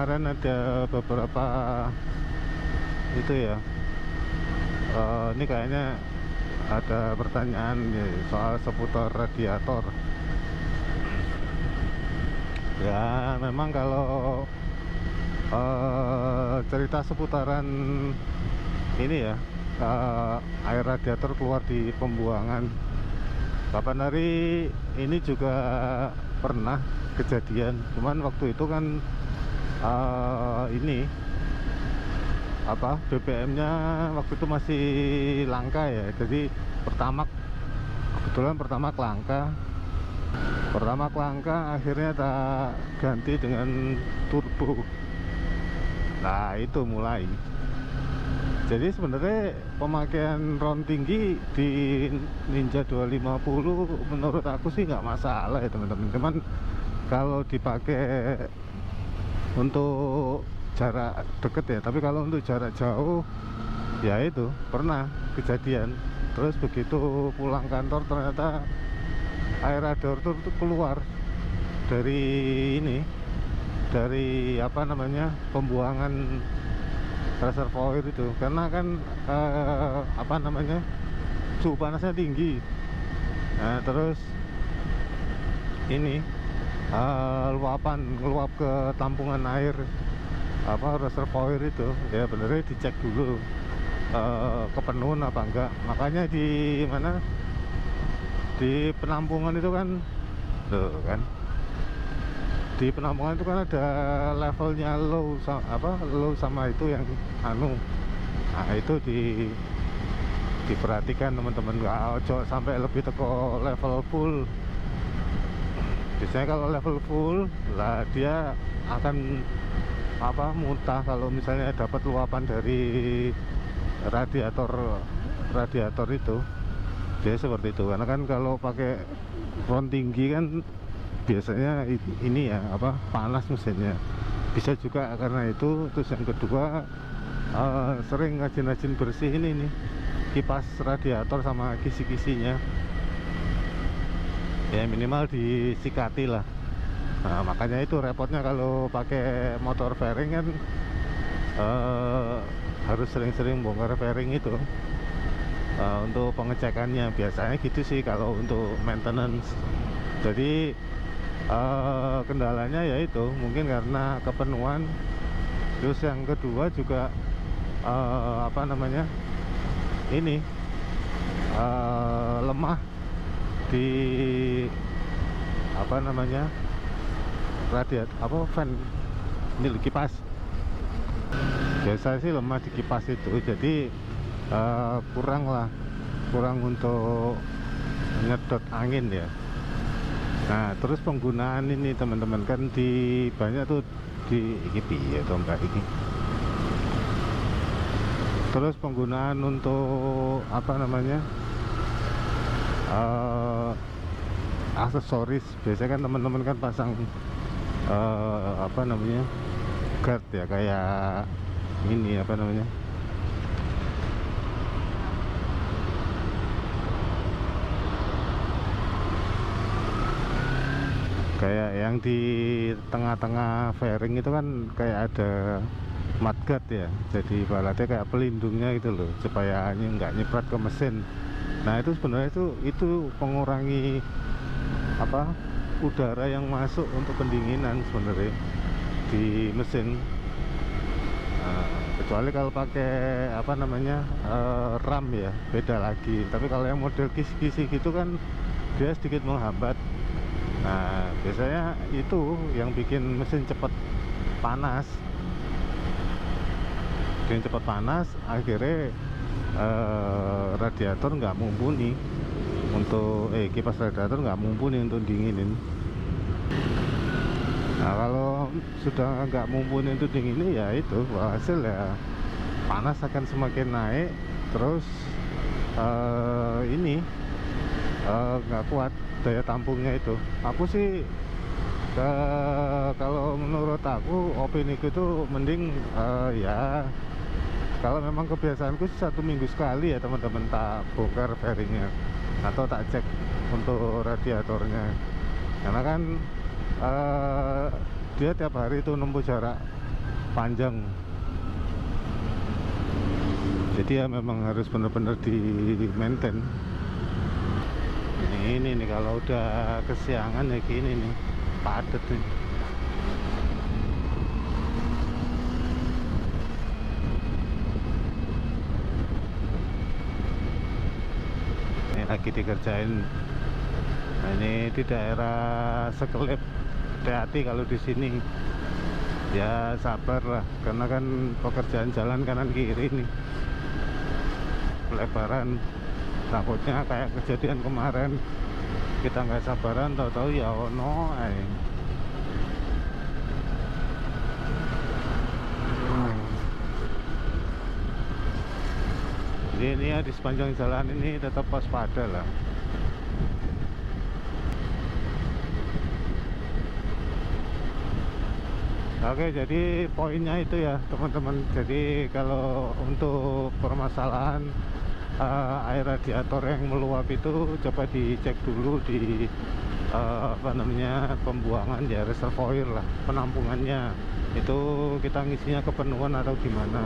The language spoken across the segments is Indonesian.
kemarin ada beberapa itu ya, ini kayaknya ada pertanyaan ya, soal seputar radiator. Ya memang kalau cerita seputaran ini ya, air radiator keluar di pembuangan, kapan hari ini juga pernah kejadian. Cuman waktu itu kan ini apa, BBM-nya waktu itu masih langka ya, jadi kebetulan pertama langka, akhirnya tak ganti dengan turbo. Nah itu mulai, jadi sebenarnya pemakaian ron tinggi di Ninja 250 menurut aku sih nggak masalah ya teman-teman. Cuman kalau dipakai untuk jarak deket ya, tapi kalau untuk jarak jauh ya itu pernah kejadian. Terus begitu pulang kantor ternyata air radiator itu keluar dari ini, dari apa namanya, pembuangan reservoir itu, karena kan apa namanya, suhu panasnya tinggi. Nah terus ini ngeluap ke tampungan air apa, reservoir itu ya, benernya dicek dulu kepenuhan apa enggak. Makanya di mana, di penampungan itu kan tuh kan, di penampungan itu kan ada levelnya low sama itu yang anu. Nah itu diperhatikan teman-teman, nggak ojo sampai lebih teko level full. Biasanya kalau level full lah dia akan apa, muntah kalau misalnya dapat luapan dari radiator itu. Dia seperti itu, karena kan kalau pakai ron tinggi kan biasanya ini ya apa, panas mesinnya, bisa juga karena itu. Terus yang kedua, sering rajin bersihin ini kipas radiator sama kisi-kisinya ya, minimal disikati lah. Nah makanya itu repotnya kalau pakai motor fairing kan, harus sering-sering bongkar fairing itu untuk pengecekannya. Biasanya gitu sih kalau untuk maintenance. Jadi kendalanya yaitu mungkin karena kepenuhan. Terus yang kedua juga apa namanya, ini lemah di apa namanya, radiator apa, fan ini kipas. Biasa sih lemah di kipas itu, jadi kurang untuk nyedot angin ya. Nah terus penggunaan ini teman-teman kan di banyak tuh di ya tombak ini. Terus penggunaan untuk apa namanya, aksesoris. Biasanya kan teman-teman kan pasang apa namanya, guard ya, kayak ini apa namanya, kayak yang di tengah-tengah fairing itu kan kayak ada mudguard ya, jadi ibaratnya kayak pelindungnya itu loh, supaya nggak nyiprat ke mesin. Nah itu sebenarnya itu mengurangi apa, udara yang masuk untuk pendinginan sebenarnya di mesin. Kecuali kalau pakai apa namanya, RAM ya, beda lagi. Tapi kalau yang model kisi-kisi gitu kan dia sedikit menghambat. Nah biasanya itu yang bikin mesin cepat panas. Akhirnya radiator nggak mumpuni untuk kipas radiator nggak mumpuni untuk dinginin. Nah kalau sudah nggak mumpuni untuk dinginin ya itu hasil ya, panas akan semakin naik. Terus ini nggak kuat daya tampungnya itu. Aku sih kalau menurut aku, opiniku itu mending ya, kalau memang kebiasaanku 1 minggu sekali ya teman-teman, tak bongkar fairingnya atau tak cek untuk radiatornya. Karena kan dia tiap hari itu nempuh jarak panjang. Jadi ya memang harus benar-benar di maintain. Ini nih kalau udah kesiangan ya gini nih, padat nih. Ini lagi dikerjain. Nah, ini di daerah Sekelip. Hati-hati kalau di sini. Ya sabar lah, karena kan pekerjaan jalan kanan kiri nih, pelebaran. Takutnya kayak kejadian kemarin, kita nggak sabaran, tahu-tahu ya ono Jadi ini ya, di sepanjang jalan ini tetap waspada lah. Oke, jadi poinnya itu ya teman-teman. Jadi kalau untuk permasalahan air radiator yang meluap itu, coba dicek dulu di apa namanya, pembuangan ya, reservoir lah, penampungannya itu kita ngisinya kepenuhan atau gimana,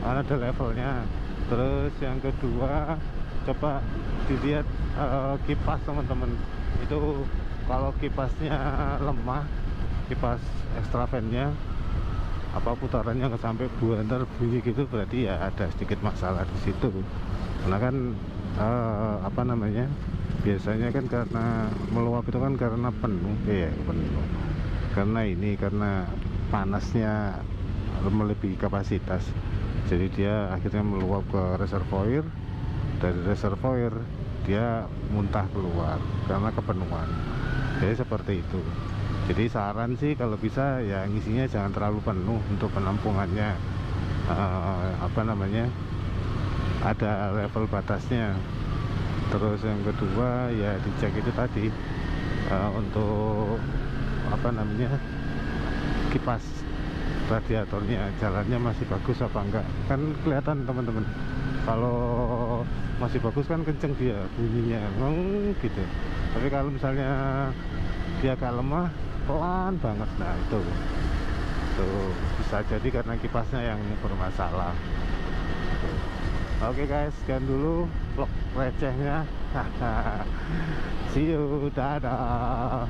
karena ada levelnya. Terus yang kedua, coba dilihat kipas teman-teman. Itu kalau kipasnya lemah, kipas extra fan-nya apa putarannya nggak sampai buantar bunyi gitu, berarti ya ada sedikit masalah di situ. Karena kan apa namanya, biasanya kan karena meluap itu kan karena penuh, karena panasnya melebihi kapasitas. Jadi dia akhirnya meluap ke reservoir, dari reservoir dia muntah keluar karena kepenuhan. Jadi seperti itu. Jadi saran sih kalau bisa ya ngisinya jangan terlalu penuh untuk penampungannya. Apa namanya, ada level batasnya. Terus yang kedua ya dicek itu tadi, untuk apa namanya, kipas radiatornya jalannya masih bagus apa enggak. Kan kelihatan teman-teman, kalau masih bagus kan kenceng dia bunyinya gitu. Tapi kalau misalnya dia agak lemah, pelan banget, nah itu tuh bisa jadi karena kipasnya yang bermasalah. Oke guys, sekian dulu vlog recehnya. See you, dadah.